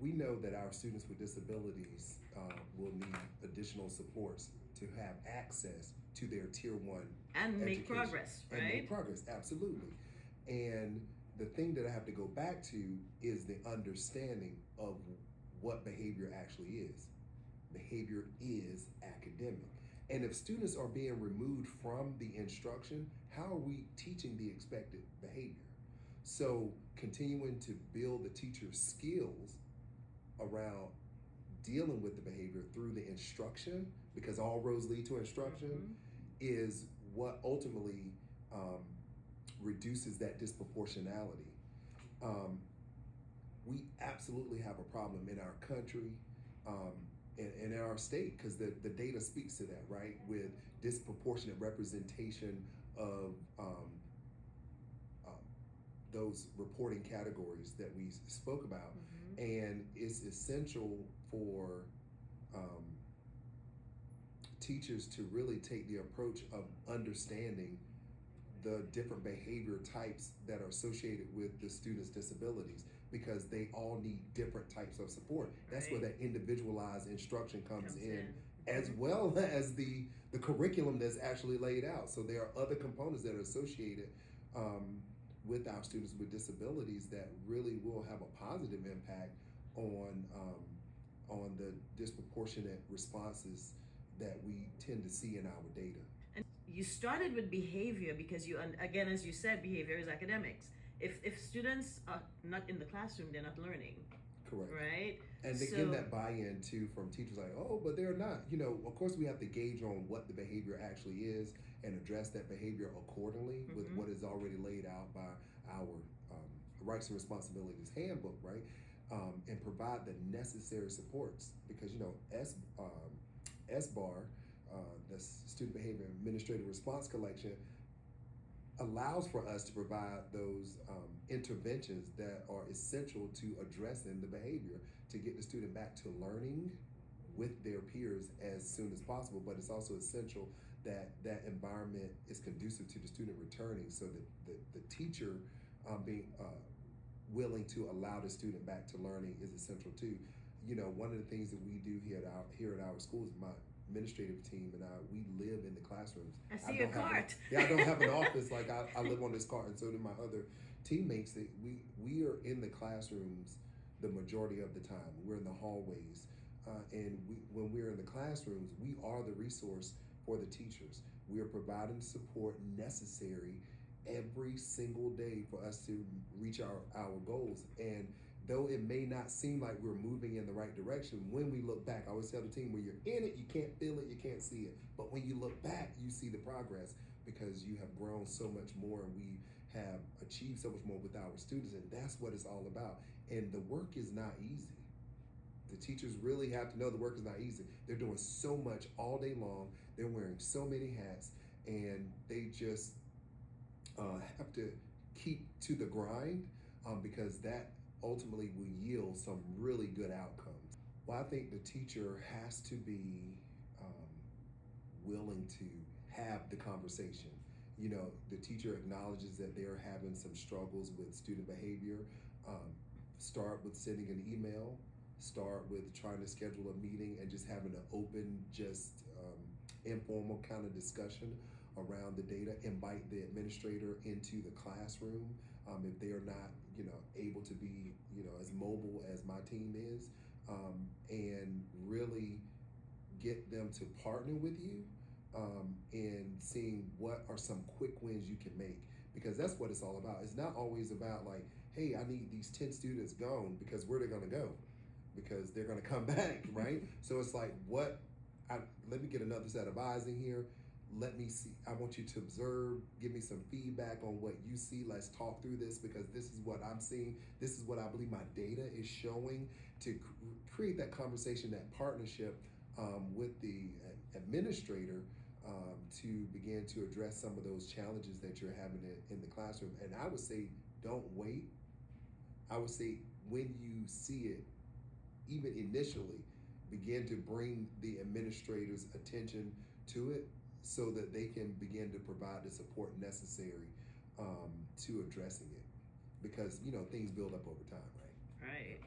we know that our students with disabilities will need additional supports to have access to their tier one and education. make progress, right? And make progress, absolutely. And the thing that I have to go back to is the understanding of what behavior actually is. Behavior is academic. And if students are being removed from the instruction, how are we teaching the expected behavior? So continuing to build the teacher's skills around dealing with the behavior through the instruction, because all roads lead to instruction, is what ultimately reduces that disproportionality. We absolutely have a problem in our country and in our state, because the data speaks to that, right? With disproportionate representation of those reporting categories that we spoke about. And it's essential for teachers to really take the approach of understanding the different behavior types that are associated with the students' disabilities, because they all need different types of support. That's where that individualized instruction comes in, as well as the curriculum that's actually laid out. So there are other components that are associated with our students with disabilities that really will have a positive impact on the disproportionate responses that we tend to see in our data. And you started with behavior because you, again, as you said, behavior is academics. If students are not in the classroom, they're not learning. Correct. Right? And again, that buy-in too from teachers, like, oh, but they're not. You know, of course we have to gauge on what the behavior actually is and address that behavior accordingly with what is already laid out by our Rights and Responsibilities Handbook, right? And provide the necessary supports, because, you know, SBAR, the Student Behavior Administrative Response Collection, allows for us to provide those interventions that are essential to addressing the behavior to get the student back to learning with their peers as soon as possible. But it's also essential that that environment is conducive to the student returning, so that the teacher being willing to allow the student back to learning is essential too. You know, one of the things that we do here at our schools, my administrative team and we live in the classrooms. I see your cart. I don't have an office. Like I live on this cart, and so do my other teammates. We are in the classrooms the majority of the time. We're in the hallways, and when we're in the classrooms, we are the resource for the teachers. We are providing the support necessary every single day for us to reach our goals. And though it may not seem like we're moving in the right direction, when we look back, I always tell the team, when you're in it, you can't feel it, you can't see it. But when you look back, you see the progress, because you have grown so much more and we have achieved so much more with our students. And that's what it's all about. And the work is not easy. The teachers really have to know the work is not easy. They're doing so much all day long. They're wearing so many hats, and they just have to keep to the grind, because that ultimately will yield some really good outcomes. Well, I think the teacher has to be willing to have the conversation. You know, the teacher acknowledges that they're having some struggles with student behavior. Start with sending an email, start with trying to schedule a meeting and just having an open, just informal kind of discussion around the data. Invite the administrator into the classroom if they are not, you know, able to be, you know, as mobile as my team is, and really get them to partner with you in seeing what are some quick wins you can make, because that's what it's all about. It's not always about like, hey, I need these 10 students gone, because where they're going to go, because they're going to come back, right? So it's like, let me get another set of eyes in here. Let me see. I want you to observe, give me some feedback on what you see. Let's talk through this, because this is what I'm seeing. This is what I believe my data is showing, to create that conversation, that partnership with the administrator to begin to address some of those challenges that you're having in the classroom. And I would say, don't wait. I would say, when you see it, even initially, begin to bring the administrator's attention to it, so that they can begin to provide the support necessary to addressing it, because, you know, things build up over time, right? Right.